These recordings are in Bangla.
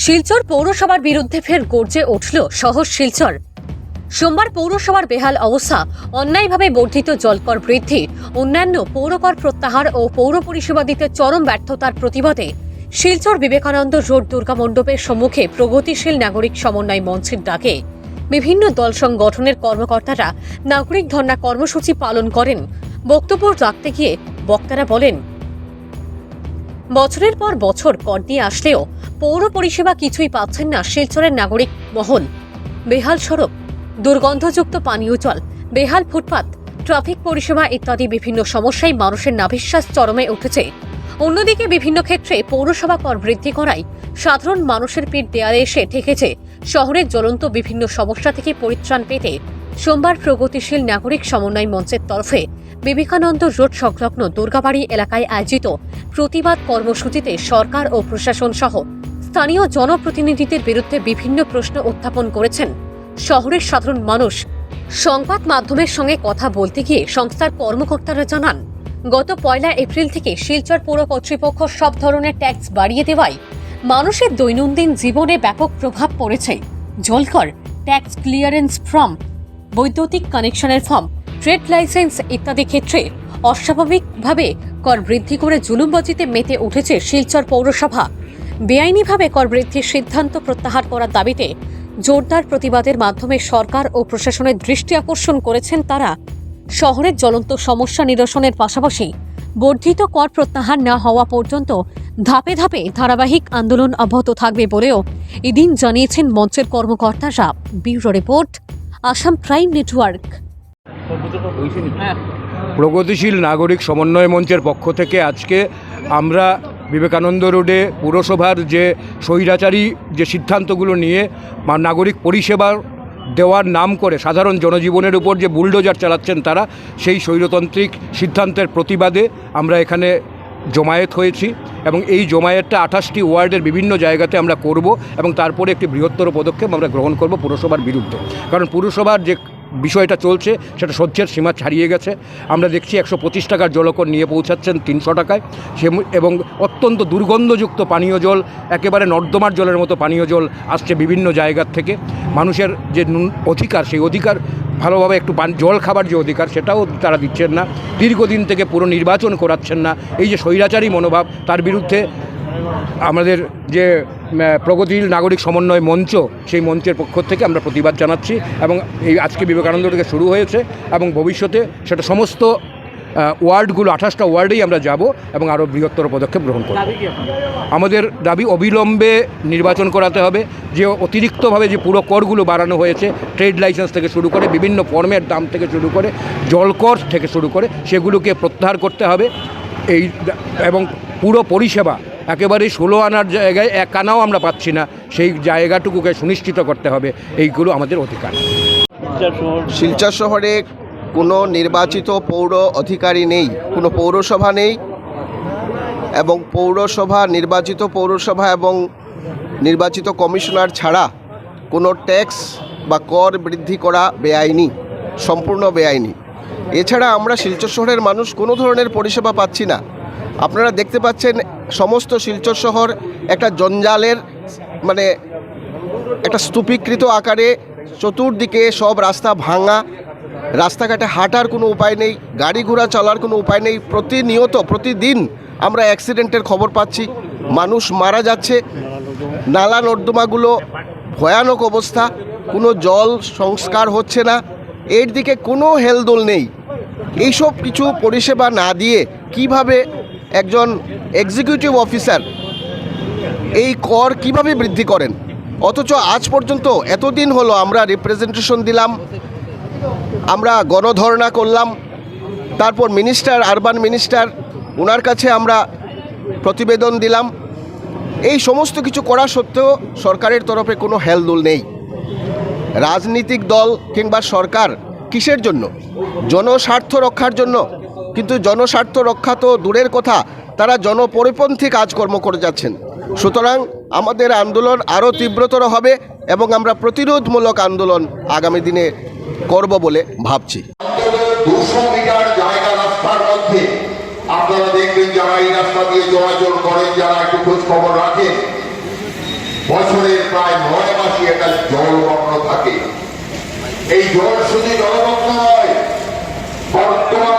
শিলচর পৌরসভার বিরুদ্ধে ফের গর্জে উঠল শহর শিলচর। সোমবার পৌরসভার বেহাল অবস্থা, অন্যায়ভাবে বর্ধিত জলকর বৃদ্ধি, অন্যান্য পৌরকর প্রত্যাহার ও পৌর পরিষেবা দিতে চরম ব্যর্থতার প্রতিবাদে শিলচর বিবেকানন্দ রোড দুর্গা মণ্ডপের সম্মুখে প্রগতিশীল নাগরিক সমন্বয় মঞ্চের ডাকে বিভিন্ন দল সংগঠনের কর্মকর্তারা নাগরিক ধর্ণা কর্মসূচি পালন করেন। বক্তব্য রাখতে গিয়ে বক্তারা বলেন, বছরের পর বছর কর দিয়ে আসলেও পৌর পরিষেবা কিছুই পাচ্ছেন না শিলচরের নাগরিক মহল। বেহাল সড়ক, দুর্গন্ধযুক্ত পানীয় জল, বেহাল ফুটপাত, ট্রাফিক পরিষেবা ইত্যাদি বিভিন্ন সমস্যায় মানুষের নাভিশ্বাস চরমে উঠেছে। অন্যদিকে বিভিন্ন ক্ষেত্রে পৌরসভা কর বৃদ্ধি করায় সাধারণ মানুষের পিঠ দেয়ালে এসে ঠেকেছে। শহরের জ্বলন্ত বিভিন্ন সমস্যা থেকে পরিত্রাণ পেতে সোমবার প্রগতিশীল নাগরিক সমন্বয় মঞ্চের তরফে বিবেকানন্দ রোড সংলগ্ন দুর্গাবাড়ি এলাকায় আয়োজিত প্রতিবাদ কর্মসূচিতে সরকার ও প্রশাসন সহ স্থানীয় জনপ্রতিনিধিদের বিরুদ্ধে বিভিন্ন প্রশ্ন উত্থাপন করেছেন শহরের সাধারণ মানুষ। সংবাদ মাধ্যমের সঙ্গে কথা বলতে গিয়ে সংস্থার কর্মকর্তারা জানান, গত 1 এপ্রিল থেকে শিলচর পৌর কর্তৃপক্ষ সব ধরনের ট্যাক্স বাড়িয়ে দেওয়ায় মানুষের দৈনন্দিন জীবনে ব্যাপক প্রভাব পড়েছে। জলকর, ট্যাক্স ক্লিয়ারেন্স ফর্ম, বৈদ্যুতিক কানেকশনের ফর্ম, ট্রেড লাইসেন্স ইত্যাদি ক্ষেত্রে অস্বাভাবিকভাবে কর বৃদ্ধি করে জুলুমবাজিতে মেতে উঠেছে শিলচর পৌরসভা। বেআইনিভাবে কর বৃদ্ধির সিদ্ধান্ত প্রত্যাহার করার দাবিতে জোরদার প্রতিবাদের মাধ্যমে সরকার ও প্রশাসনের দৃষ্টি আকর্ষণ করেছেন তারা। শহরের জ্বলন্ত সমস্যা নিরসনের পাশাপাশি বর্ধিত কর প্রত্যাহার না হওয়া পর্যন্ত ধাপে ধাপে ধারাবাহিক আন্দোলন অব্যাহত থাকবে বলেও এদিন জানিয়েছেন মঞ্চের কর্মকর্তারা। Bureau report, Assam prime network. প্রগতিশীল নাগরিক সমন্বয় মঞ্চের পক্ষ থেকে আজকে আমরা বিবেকানন্দ রোডে পুরসভার যে স্বৈরাচারী যে সিদ্ধান্তগুলো নিয়ে নাগরিক পরিষেবা দেওয়ার নাম করে সাধারণ জনজীবনের উপর যে বুলডোজার চালাচ্ছেন তারা, সেই স্বৈরতান্ত্রিক সিদ্ধান্তের প্রতিবাদে আমরা এখানে জমায়েত হয়েছি এবং এই জমায়েতটা 28টি ওয়ার্ডের বিভিন্ন জায়গাতে আমরা করব এবং তারপরে একটি বৃহত্তর পদক্ষেপ আমরা গ্রহণ করব পুরসভার বিরুদ্ধে। কারণ পুরসভার যে বিষয়টা চলছে সেটা সহ্যের সীমা ছাড়িয়ে গেছে। আমরা দেখছি 125 টাকার জলকর নিয়ে পৌঁছাচ্ছেন 300 টাকায়, এবং অত্যন্ত দুর্গন্ধযুক্ত পানীয় জল, একেবারে নর্দমার জলের মতো পানীয় জল আসছে বিভিন্ন জায়গার থেকে। মানুষের যে অধিকার, সেই অধিকার ভালোভাবে একটু জল খাবার যে অধিকার সেটাও তারা দিচ্ছেন না। দীর্ঘদিন থেকে পুরো নির্বাচন করাচ্ছেন না। এই যে স্বৈরাচারী মনোভাব, তার বিরুদ্ধে আমাদের যে প্রগতিশীল নাগরিক সমন্বয় মঞ্চ, সেই মঞ্চের পক্ষ থেকে আমরা প্রতিবাদ জানাচ্ছি এবং এই আজকে বিবেকানন্দ থেকে শুরু হয়েছে এবং ভবিষ্যতে সেটা সমস্ত ওয়ার্ডগুলো 28টা ওয়ার্ডেই আমরা যাব এবং আরও বৃহত্তর পদক্ষেপ গ্রহণ করব। আমাদের দাবি অবিলম্বে নির্বাচন করাতে হবে। যে অতিরিক্তভাবে যে পুরো করগুলো বাড়ানো হয়েছে, ট্রেড লাইসেন্স থেকে শুরু করে বিভিন্ন ফর্মের দাম থেকে শুরু করে জলকর থেকে শুরু করে, সেগুলোকে প্রত্যাহার করতে হবে। এবং পুরো পরিষেবা একেবারে 16 আনার জায়গায় 1 আনাও আমরা পাচ্ছি না, সেই জায়গাটুকুকে সুনিশ্চিত করতে হবে। এইগুলো আমাদের অধিকার। শিলচর শহরে কোনো নির্বাচিত পৌর অধিকারী নেই, কোনো পৌরসভা নেই এবং নির্বাচিত পৌরসভা এবং নির্বাচিত কমিশনার ছাড়া কোনো ট্যাক্স বা কর বৃদ্ধি করা বেআইনি, সম্পূর্ণ বেআইনি। এছাড়া আমরা শিলচর শহরের মানুষ কোনো ধরনের পরিষেবা পাচ্ছি না। আপনারা দেখতে পাচ্ছেন সমস্ত শিলচর শহর একটা জঞ্জালের একটা স্তূপীকৃত আকারে, চতুর্দিকে সব রাস্তা ভাঙা, রাস্তাঘাটে হাঁটার কোনো উপায় নেই, গাড়ি ঘোড়া চলার কোনো উপায় নেই। প্রতিদিন আমরা অ্যাক্সিডেন্টের খবর পাচ্ছি, মানুষ মারা যাচ্ছে। নালা নর্দমাগুলো ভয়ানক অবস্থা, কোনো জল সংস্কার হচ্ছে না, এর দিকে কোনো হেলদোল নেই। এইসব কিছু পরিষেবা না দিয়ে কিভাবে একজন এক্সিকিউটিভ অফিসার এই কর কিভাবে বৃদ্ধি করেন? অথচ আজ পর্যন্ত এতদিন হলো আমরা রিপ্রেজেন্টেশন দিলাম, আমরা গণধর্ণা করলাম, তারপর আরবান মিনিস্টার ওনার কাছে আমরা প্রতিবেদন দিলাম। এই সমস্ত কিছু করা সত্ত্বেও সরকারের তরফে কোনো হেলদোল নেই। রাজনৈতিক দল কিংবা সরকার কিসের জন্য? জনস্বার্থ রক্ষার জন্য। কিন্তু জনস্বার্থ রক্ষা তো দূরের কথা, তারা জনপরিপন্থী কাজকর্ম করে যাচ্ছেন। সুতরাং আমাদের আন্দোলন আরও তীব্রতর হবে এবং আমরা প্রতিরোধমূলক আন্দোলন আগামী দিনে করব বলে ভাবছি। 200 মিটার জায়গা রাস্তার মধ্যে আপনারা দেখবেন, যারা এই রাস্তা দিয়ে চলাচল করেন, যারা একটু খোঁজ খবর রাখেন, বছরের প্রায় 9 মাসই এটা জলমগ্ন থাকে। এই জল শুধু জলমগ্ন নয়, বর্তমান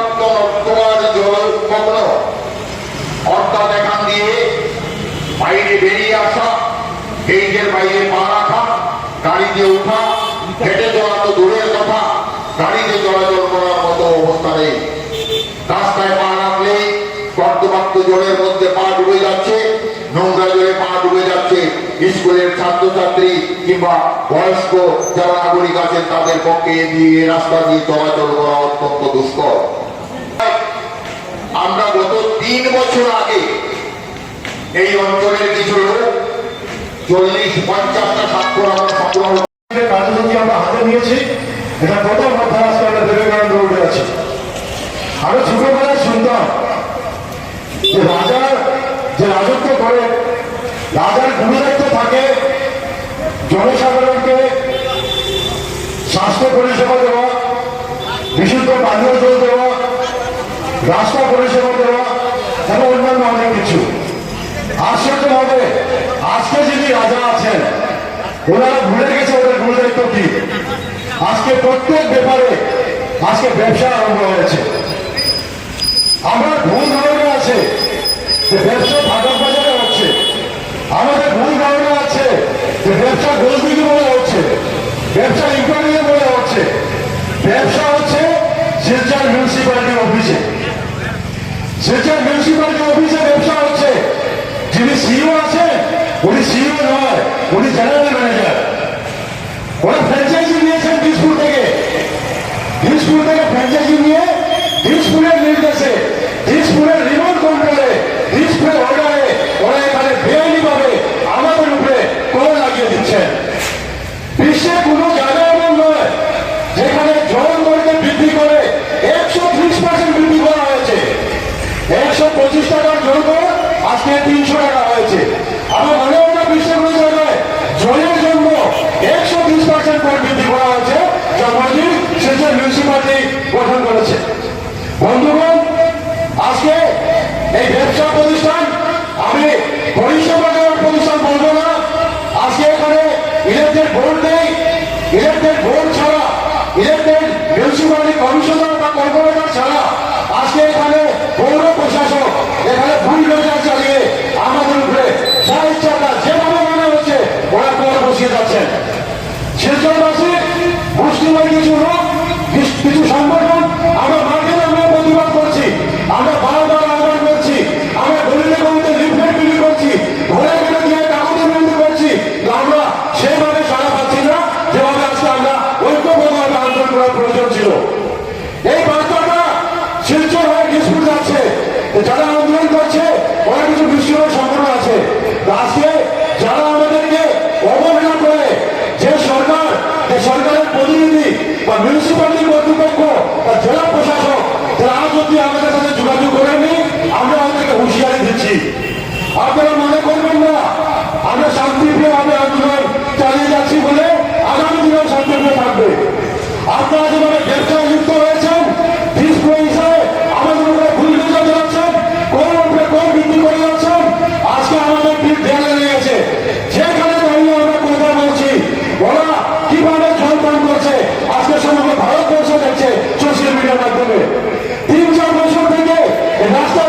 জলমগ্ন, অর্থাৎ এখান দিয়ে বাইরে বেরিয়ে আসা, গেটের বাইরে পা রাখা, গাড়িতে ওঠা, হেঁটে যাওয়া তো দূরের কথা, গাড়িতে চলাচল করার মতো অবস্থা নেই। রাস্তায় পা রাখলেই কর্দমাক্ত জলের মধ্যে পা ডুবে যাচ্ছে, নোংরা জলে পা ডুবে যাচ্ছে। স্কুলের ছাত্রছাত্রী কিংবা বয়স্ক যারা নাগরিক আছেন তাদের পক্ষে দিয়ে রাস্তা দিয়ে চলাচল করা অত্যন্ত দুষ্কর। আমরা গত 3 বছর আগে এই অঞ্চলের কিছু লোক 40-50টা স্বাক্ষর আমরা সংগ্রহ কার্যসূচি আমরা হাতে নিয়েছি। এটা প্রথম কথা, আজকে আমরা বিবেকানন্দ রোডে আছি। আরো ছোটবেলায় শুনতাম যে রাজার যে রাজত্ব করে, রাজার গুরুদায়িত্ব থাকে জনসাধারণকে স্বাস্থ্য পরিষেবা দেওয়া, বিশুদ্ধ পানীয় জল দেওয়া, রাস্তা পরিষেবা দেওয়া এবং অন্যান্য অনেক কিছু। আশ্চর্যভাবে আজকে যিনি রাজা আছেন ওনারা ভুলে গেছে ওদের গুরুদায়িত্ব কি। আজকে প্রত্যেক ব্যাপারে আজকে ব্যবসা আরম্ভ হয়েছে। আমার ভুল ধারণা আছে যে ব্যবসা ভাগক বাজারে হচ্ছে, আমাদের ভুল ধারণা আছে যে ব্যবসা গোলদিঘি বলে হচ্ছে, ব্যবসা ইন্টারভিউ বলে হচ্ছে। ব্যবসা হচ্ছে শিলচর মিউনিসিপ্যালিটি অফিসে। শিলচর মিউনিসিপ্যালিটি অফিসে ব্যবসা হচ্ছে। যিনি সিইও আছে উনি সিইও নয়, উনি জেনারেল ম্যানেজার। ওরা ফ্র্যাঞ্চাইজি নিয়েছেন দিসপুর থেকে ফ্র্যাঞ্চাইজি নিয়ে দিসপুরের নির্দেশে, দিসপুরের রিমোট কন্ট্রোলে, দিসপুরের অর্ডারে ওরা এখানে বেআইনি ভাবে আমাদের উপরে কর লাগিয়ে দিচ্ছেন। বিশ্বে কোনো জায়গা এমন নয় যেখানে জল দরকে বৃদ্ধি করে 130% বৃদ্ধি করা হয়েছে। 125 টাকার জল কর আজকে 300 টাকা হয়েছে। আমার মনে হয় না বিশ্বের কোনো জায়গায় জলের জন্য 130% কর বৃদ্ধি করা হয়েছে, যা মন্দির শিলচর মিউনিসিপ্যালিটি গঠন করেছে। বন্ধুগণ, আজকে এই ব্যবসা প্রতিষ্ঠান, আমি পরিষেবা দেওয়ার প্রতিষ্ঠান বলবো না। আজকে এখানে ইলেকটেড বোর্ড নেই। ইলেকটেড বোর্ড ছাড়া, ইলেকটেড মিউনিসিপ্যালিটি কমিশনার বা কর্পোরেটর ছাড়া আজকে এখানে পৌর প্রশাসক এখানে বুলডোজার চালিয়ে আমাদের উপরে যা ইচ্ছা তা যেভাবে মনে হচ্ছে ওরা কর বসিয়ে যাচ্ছেন। শিলচরবাসী, মুসলিমের কিছু লোক, কিছু সংগঠন আমরা মাঠে নামে প্রতিবাদ করছি, আমরা বারবার আহ্বান করছি, আমরা গলিতে গলিতে লিফলেট বিলি করছি, ঘরে ঘরে গিয়ে কাগজে বিলি করছি। আমরা সেভাবে সাড়া পাচ্ছি না যেভাবে আজকে আমরা ঐক্যবদ্ধভাবে আন্দোলন করার প্রয়োজন ছিল। এই বার্তাটা শিলচর হয়ে দিসপুর যাচ্ছে। যারা আন্দোলন করছে ওরা কিছু বিশ্বর সংগঠন আছে। আজকে যারা আমাদেরকে অবহেলা করে, যে সরকারের প্রতিনিধি বা মিউনিসিপ্যালিটি কর্তৃপক্ষ বা জেলা প্রশাসক, যারা আজ অব্দি আমাদের সাথে যোগাযোগ করেনি, আমরা আমাদেরকে হুঁশিয়ারি দিচ্ছি। আপনারা মনে করবেন না আমরা শান্তিপ্রিয়ভাবে আন্দোলন চালিয়ে যাচ্ছি বলে আগামী দিনেও শান্তিপ্রিয় থাকবে। আপনারা যেভাবে ব্যবসায় যুক্ত হয়েছেন, দিসপুর হিসাবে আমাদের উপরে বুলডোজার চালাচ্ছেন, কোন উপরে কোন বৃদ্ধি করে যাচ্ছেন, আজকে আমাদের পিঠ দেয়ালে লেগেছে। যেখানে দাঁড়িয়ে আমরা কথা বলছি ওরা কিভাবে জলপান করছে আজকে সমগ্র ভারতবর্ষ দেখছে সোশ্যাল মিডিয়ার মাধ্যমে। 3-4 বছর থেকে রাস্তা